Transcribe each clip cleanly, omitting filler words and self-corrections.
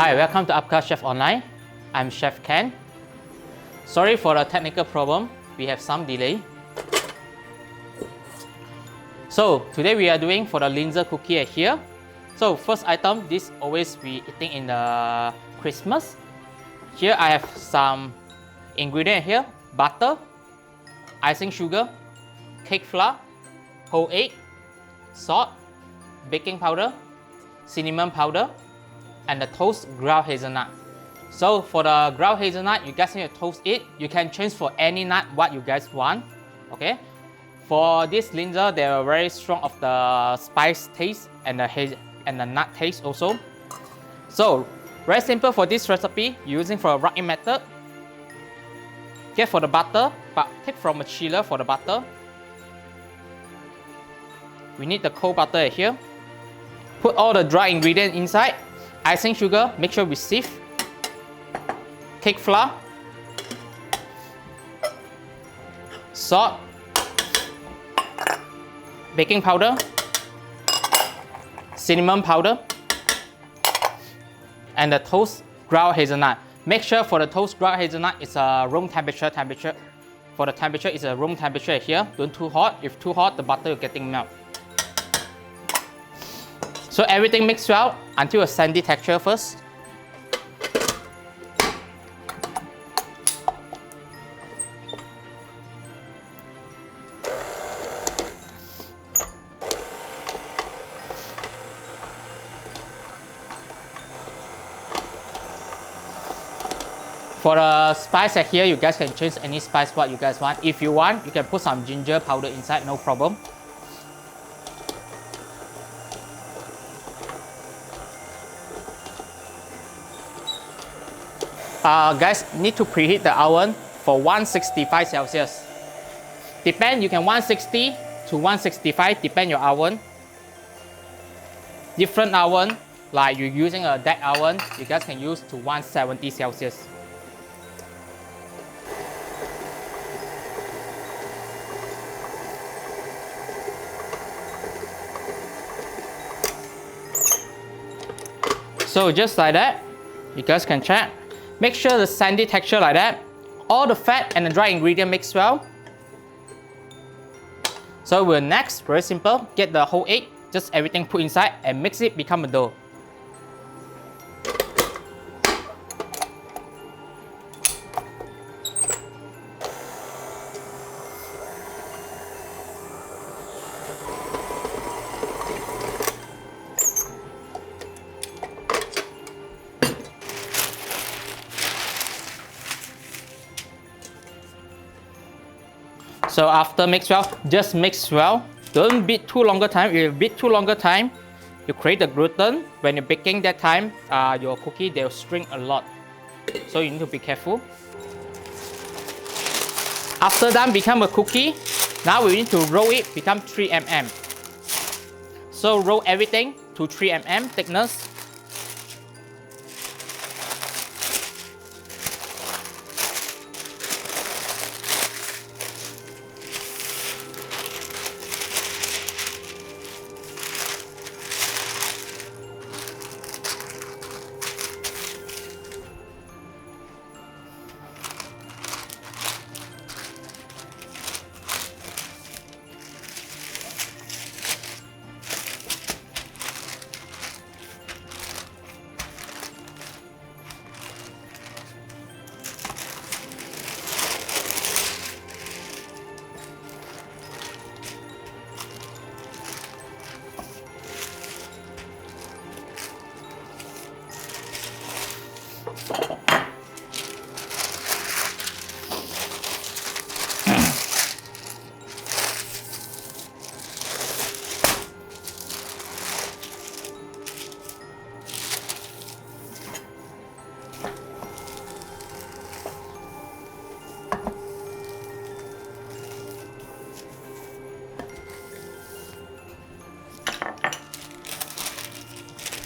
Hi, welcome to APCA Chef Online. I'm Chef Ken. Sorry for the technical problem. We have some delay. So today we are doing for the linzer cookie here. So first item, this always we eating in the Christmas. Here I have some ingredient here: butter, icing sugar, cake flour, whole egg, salt, baking powder, cinnamon powder, and the toast ground hazelnut. So for the ground hazelnut, you guys need to toast it. You can change for any nut what you guys want. Okay. For this linzer, they are very strong of the spice taste and the nut taste also. So very simple for this recipe, using for a rub-in method. Get for the butter, but take from a chiller for the butter. We need the cold butter here. Put all the dry ingredients inside. Icing sugar, make sure we sieve. Cake flour, salt, baking powder, cinnamon powder, and the toast ground hazelnut. Make sure for the toast ground hazelnut it's a room temperature. For the temperature it's a room temperature here. Don't too hot. If too hot, the butter is getting melt. So everything mixed well until a sandy texture first. For the spice here, you guys can change any spice what you guys want. If you want, you can put some ginger powder inside, no problem. Guys, need to preheat the oven for 165 Celsius. Depend, you can 160 to 165, depend your oven. Different oven, like you're using a deck oven, you guys can use to 170 Celsius. So just like that, you guys can check. Make sure the sandy texture like that. All the fat and the dry ingredient mix well. So we'll next, very simple, get the whole egg, just everything put inside and mix it, become a dough. So after mix well, just mix well. Don't beat too longer time. If you beat too longer time, you create the gluten. When you're baking that time, your cookie they'll string a lot. So you need to be careful. After that become a cookie, now we need to roll it, become 3 mm. So roll everything to 3 mm thickness.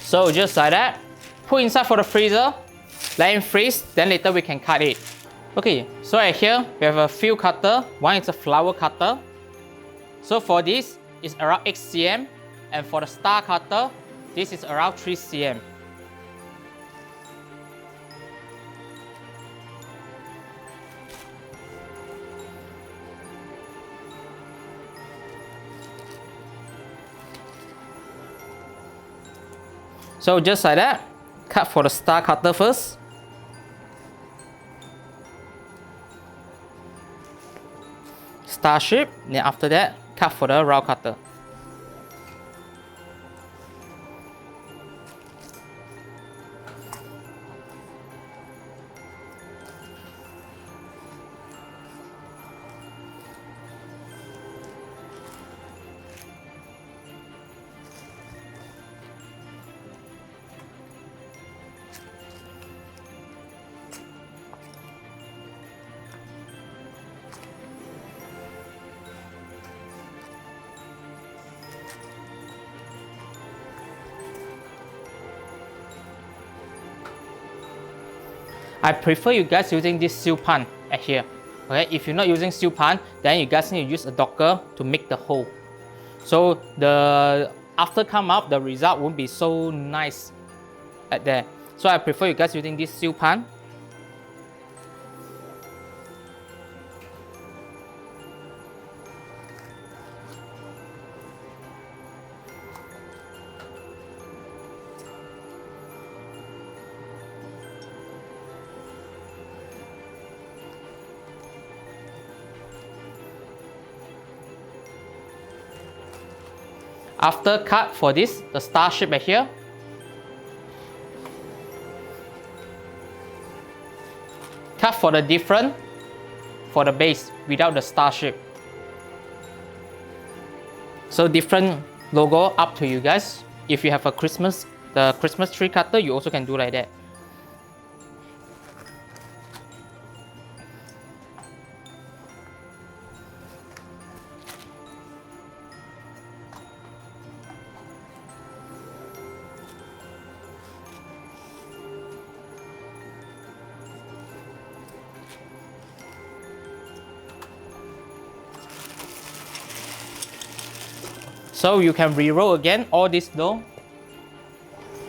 So just like that, put inside for the freezer, let it freeze, then later we can cut it. Okay, so right here we have a few cutter. One is a flower cutter. So for this, it's around 8 cm, and for the star cutter, this is around 3 cm. So just like that, cut for the star cutter first. Star shape, then after that, cut for the round cutter. I prefer you guys using this seal pan at here. Okay, if you're not using seal pan, then you guys need to use a docker to make the hole. So the after come up, the result won't be so nice at there. So I prefer you guys using this seal pan. After cut for this, the star shape right here, cut for the different for the base without the star shape. So different logo up to you guys. If you have a the Christmas tree cutter, you also can do like that. So you can re-roll again all this dough.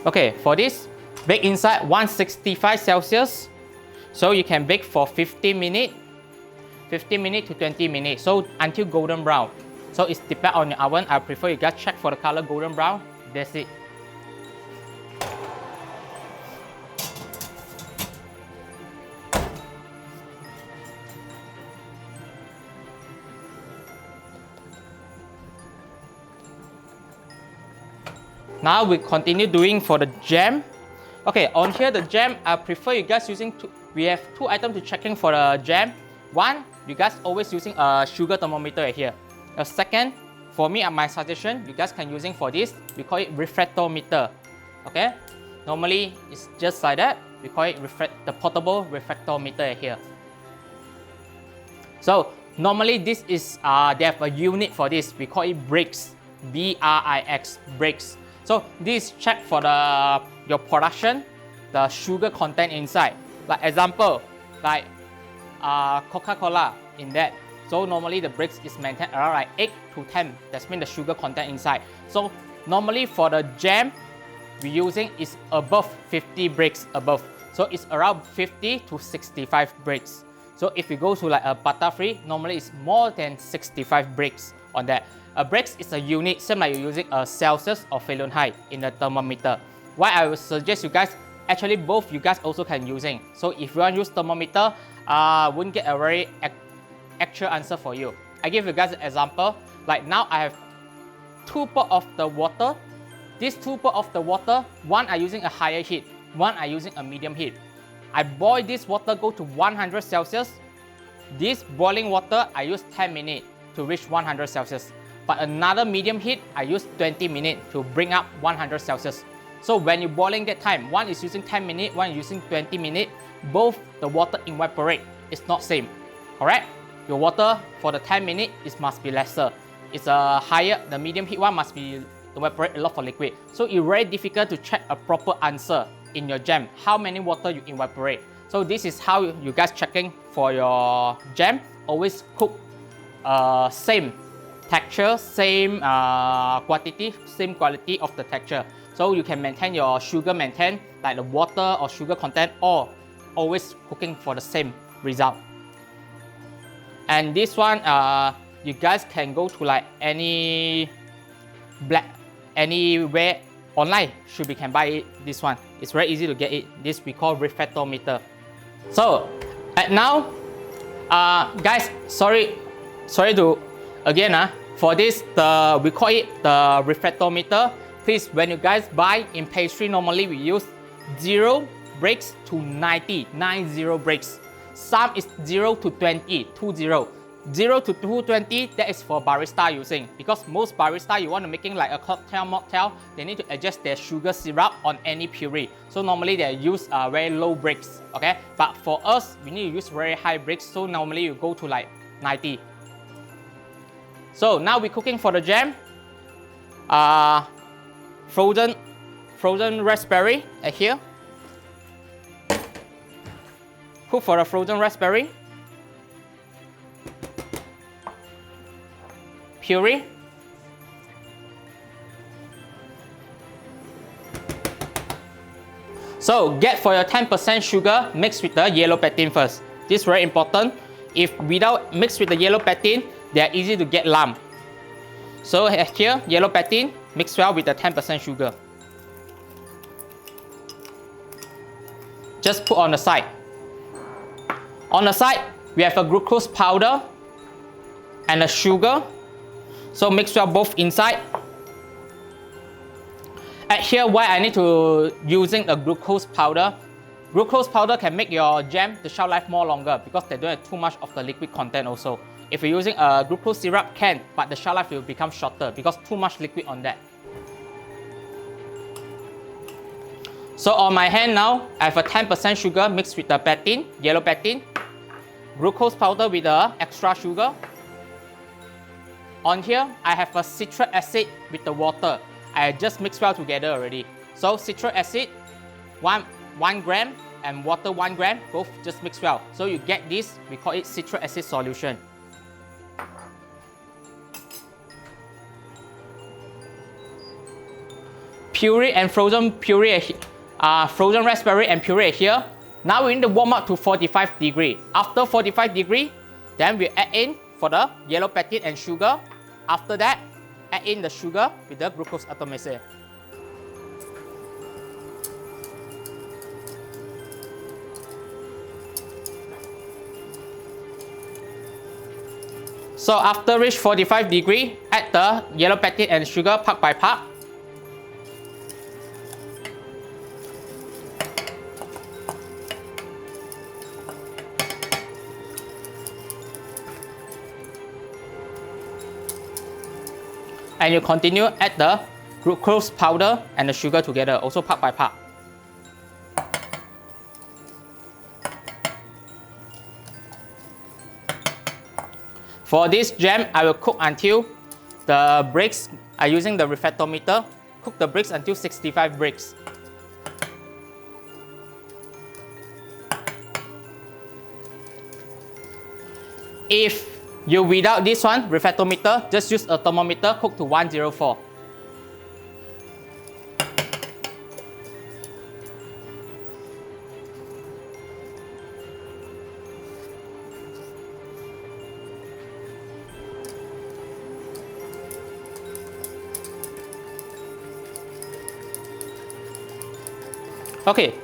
Okay, for this, bake inside 165 Celsius. So you can bake for 15 minutes to 20 minutes. So until golden brown. So it's depends on your oven. I prefer you guys check for the color golden brown. That's it. Now we continue doing for the jam. Okay, on here the jam, I prefer you guys using we have two items to checking for the jam. One, you guys always using a sugar thermometer right here. The second, for me, my suggestion, you guys can using for this, we call it refractometer. Okay, normally it's just like that. We call it the portable refractometer right here. So normally this is they have a unit for this. We call it brix, B-R-I-X, brix. So this check for your production, the sugar content inside. Like example, like Coca-Cola in that. So normally the brix is maintained around like 8 to 10. That's mean the sugar content inside. So normally for the jam, we using is above 50 brix above. So it's around 50 to 65 brix. So if you go to like a butter-free, normally it's more than 65 brix on that. A brix is a unit, same like you're using a Celsius or Fahrenheit in the thermometer. Why I would suggest you guys, actually both you guys also can using. So if you want to use thermometer, wouldn't get a very actual answer for you. I give you guys an example. Like now I have 2 pots of the water. These 2 pots of the water, one are using a higher heat, one are using a medium heat. I boil this water go to 100 Celsius. This boiling water, I use 10 minutes to reach 100 Celsius. But another medium heat, I use 20 minutes to bring up 100 Celsius. So when you're boiling that time, one is using 10 minutes, one is using 20 minutes, both the water evaporate. It's not same, correct? Your water for the 10 minutes, it must be lesser. It's a higher, the medium heat one must be evaporate a lot for liquid. So it's very difficult to check a proper answer in your jam, how many water you evaporate. So this is how you guys checking for your jam. Always cook same texture, same quantity, same quality of the texture. So you can maintain your sugar like the water or sugar content, or always cooking for the same result. And this one, you guys can go to like anywhere online should be can buy it. This one, it's very easy to get it. This we call refractometer. So at now, guys, sorry to again for this we call it the refractometer. Please, when you guys buy in pastry, normally we use 0 breaks to 90 breaks. Some is 0 to 20, 20. 0 to 220, that is for barista using, because most barista you want to making like a cocktail mocktail, they need to adjust their sugar syrup on any puree. So normally they use very low breaks, okay? But for us, we need to use very high breaks, so normally you go to like 90. So now we're cooking for the jam. Frozen raspberry here. Cook for the frozen raspberry. Puree. So get for your 10% sugar mixed with the yellow pectin first. This is very important. If without mixed with the yellow pectin, they are easy to get lump. So here, yellow pectin mixed well with the 10% sugar. Just put on the side. On the side, we have a glucose powder and a sugar. So mix well both inside. At here, why I need to using a glucose powder. Glucose powder can make your jam the shelf life more longer because they don't have too much of the liquid content also. If you're using a glucose syrup, can, but the shelf life will become shorter because too much liquid on that. So on my hand now, I have a 10% sugar mixed with the pectin, yellow pectin, glucose powder with the extra sugar. On here, I have a citric acid with the water. I just mixed well together already. So citric acid, 1 gram, and water 1 gram, both just mix well. So you get this, we call it citric acid solution. Puree and frozen puree, frozen raspberry and puree here. Now we need to warm up to 45 degrees. After 45 degrees, then we add in for the yellow pectin and sugar. After that, add in the sugar with the glucose atomizer. So after reach 45 degrees, add the yellow pectin and sugar part by part. And you continue add the glucose powder and the sugar together, also part by part. For this jam, I will cook until the breaks, I'm using the refractometer, cook the breaks until 65 breaks. If you without this one, refractometer, just use a thermometer, cook to 104. Okay,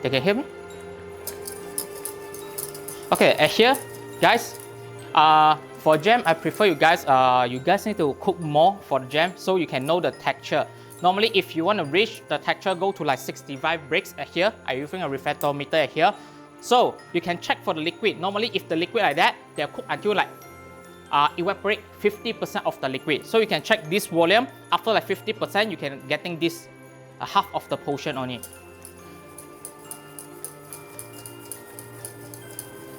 you can hear me? Okay, at here, guys, for jam, I prefer you guys need to cook more for the jam so you can know the texture. Normally, if you want to reach the texture, go to like 65 breaks at here. I'm using a refractometer at here. So you can check for the liquid. Normally, if the liquid like that, they'll cook until like evaporate 50% of the liquid. So you can check this volume. After like 50%, you can getting this half of the portion on it.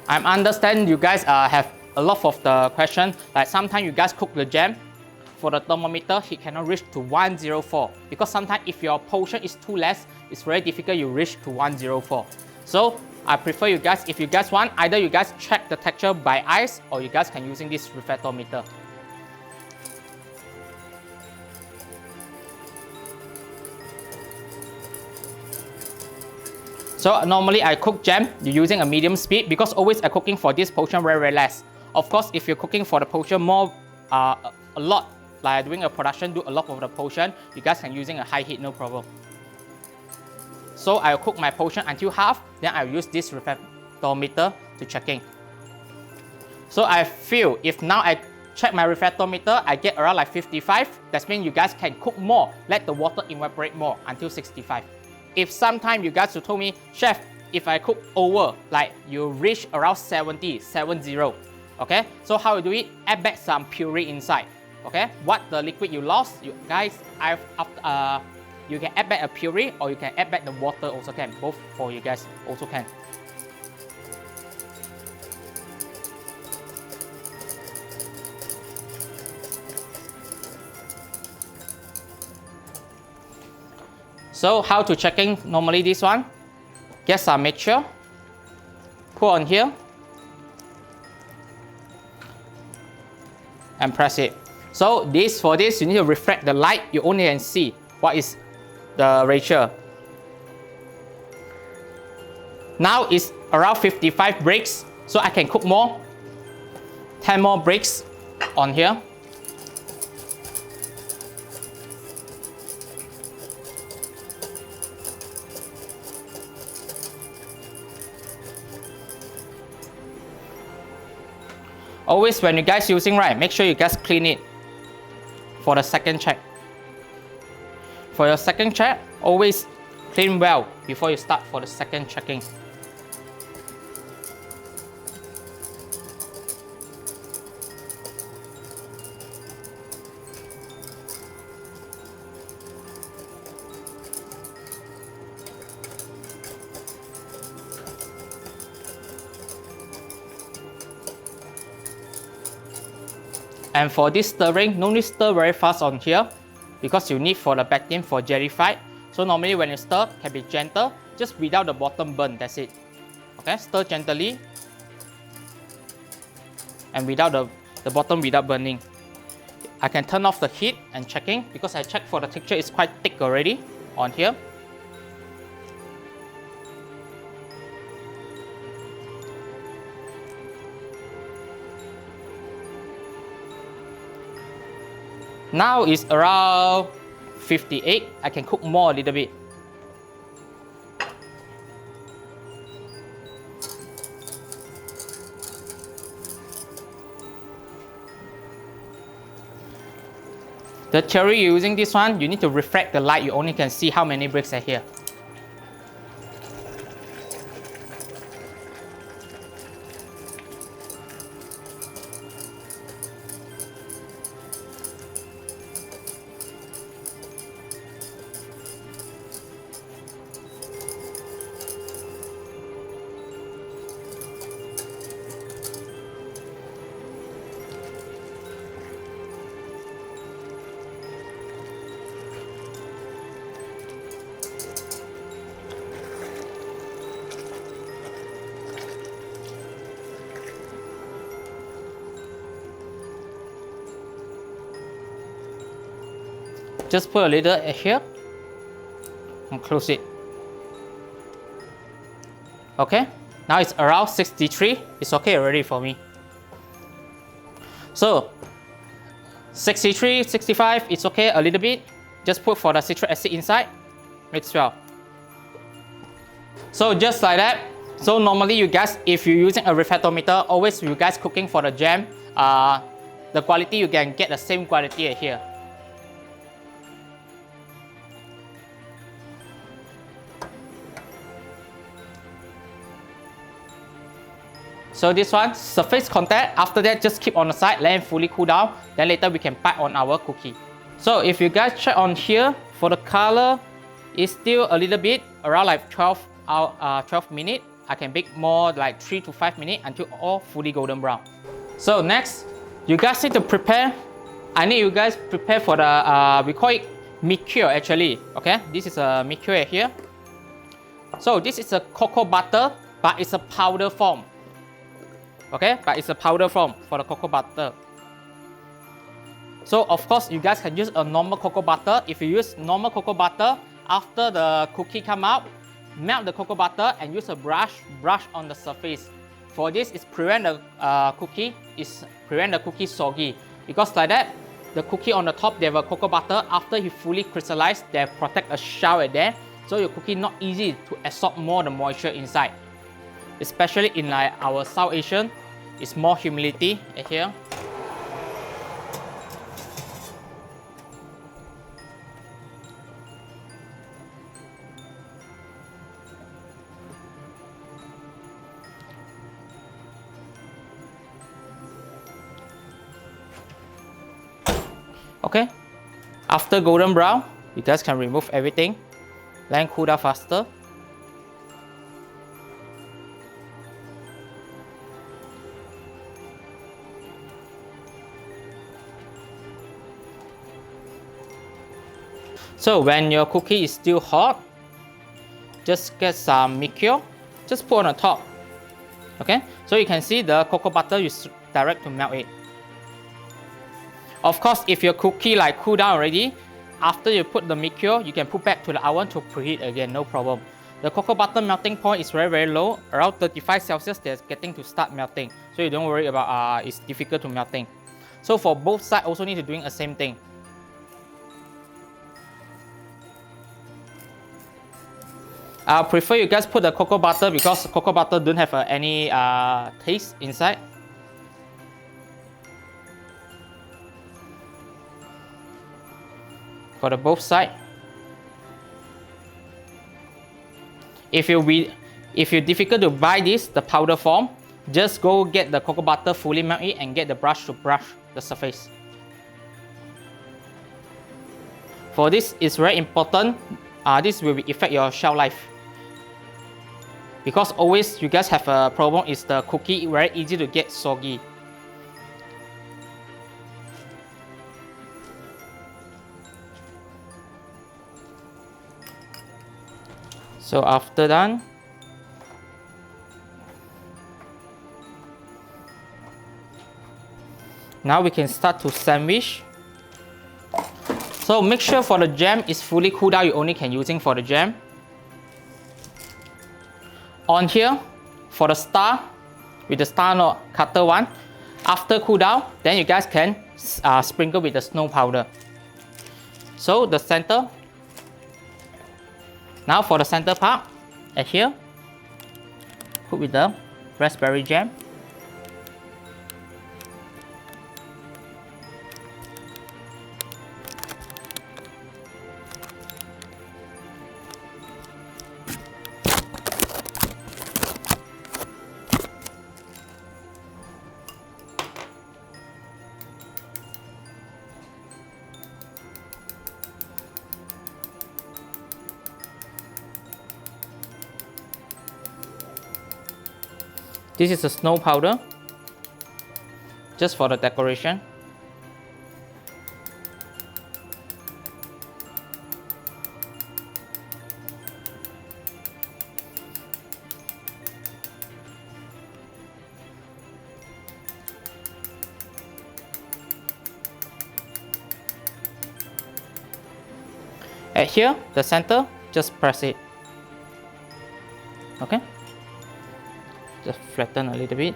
I understand you guys have a lot of the question, like sometimes you guys cook the jam, for the thermometer, it cannot reach to 104 because sometimes if your portion is too less, it's very difficult you reach to 104. So I prefer you guys, if you guys want, either you guys check the texture by eyes or you guys can using this refractometer. So normally I cook jam using a medium speed because always I'm cooking for this portion very less. Of course, if you're cooking for the portion more a lot like doing a production, do a lot of the portion, you guys can using a high heat, no problem. So I'll cook my portion until half, then I'll use this refractometer to checking. So I feel if now I check my refractometer, I get around like 55. That means you guys can cook more, let the water evaporate more until 65. If sometime you guys will tell me, Chef, if I cook over, like you reach around 70, okay? So how you do it? Add back some puree inside, okay? What the liquid you lost, you guys, you can add back a puree or you can add back the water also can, both for you guys also can. So how to checking normally this one? Get some mixture, put on here, and press it. So for this, you need to reflect the light. You only can see what is the ratio. Now it's around 55 bricks, so I can cook more. 10 more bricks on here. Always when you guys using, right, make sure you guys clean it for the second check. For your second check, always clean well before you start for the second checking. And for this stirring, no need stir very fast on here because you need for the backing for jellified. So normally when you stir, can be gentle, just without the bottom burn, that's it. Okay, stir gently and without the bottom without burning. I can turn off the heat and checking because I checked for the texture is quite thick already on here. Now it's around 58. I can cook more a little bit. The cherry you're using this one, you need to reflect the light. You only can see how many bricks are here. Just put a little here and close it. Okay, now it's around 63. It's okay already for me. So 63, 65, it's okay a little bit. Just put for the citric acid inside. Mix well. So just like that. So normally you guys, if you're using a refractometer, always you guys cooking for the jam, the quality you can get the same quality here. So this one, surface contact, after that just keep on the side, let it fully cool down, then later we can pack on our cookie. So if you guys check on here, for the color, it's still a little bit, around like 12 minutes. I can bake more like 3 to 5 minutes until all fully golden brown. So next, you guys need to prepare, I need you guys prepare for the, we call it mixture actually, okay? This is a mixture here. So this is a cocoa butter, but it's a powder form. Okay, but it's a powder form for the cocoa butter. So of course you guys can use a normal cocoa butter. If you use normal cocoa butter, after the cookie come out, melt the cocoa butter and use a brush on the surface. For this, it's prevent the cookie soggy. Because like that, the cookie on the top, they have a cocoa butter. After it fully crystallized, they protect a shell at there. So your cookie not easy to absorb more the moisture inside. Especially in like our South Asian, it's more humidity at here. Okay, after golden brown, you guys can remove everything, then cool down faster. So when your cookie is still hot, just get some liqueur, just put on the top. Okay, so you can see the cocoa butter is direct to melt it. Of course, if your cookie like cool down already, after you put the liqueur, you can put back to the oven to preheat again, no problem. The cocoa butter melting point is very low, around 35 Celsius, they're getting to start melting. So you don't worry about it's difficult to melting. So for both sides, also need to doing the same thing. I prefer you guys put the cocoa butter because cocoa butter don't have any taste inside. For the both side. If you're difficult to buy this, the powder form, just go get the cocoa butter fully melted and get the brush to brush the surface. For this, it's very important. This will affect your shelf life. Because always you guys have a problem is the cookie very easy to get soggy. So after done, now we can start to sandwich. So make sure for the jam is fully cooled down, you only can using for the jam. On here, for the star, with the star knot cutter one, after cool down, then you guys can sprinkle with the snow powder. So the center. Now for the center part, at here, put with the raspberry jam. This is the snow powder, just for the decoration. At here, the center, just press it. Okay? Just flatten a little bit.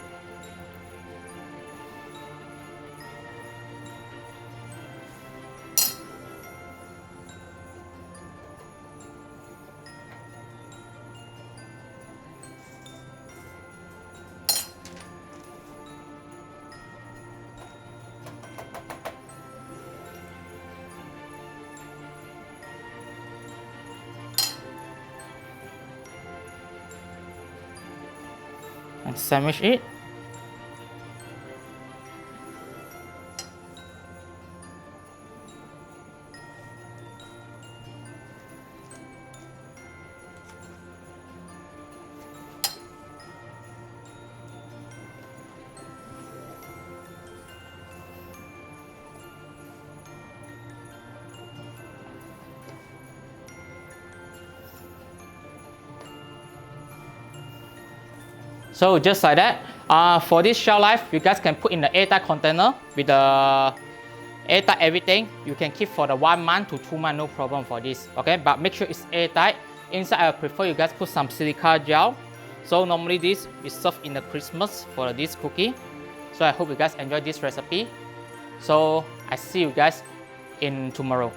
And sandwich it. So just like that, for this shelf life, you guys can put in the airtight container with the airtight everything. You can keep for the 1 month to 2 months, no problem for this. Okay, but make sure it's airtight. Inside, I prefer you guys put some silica gel. So normally this is served in the Christmas for this cookie. So I hope you guys enjoy this recipe. So I see you guys in tomorrow.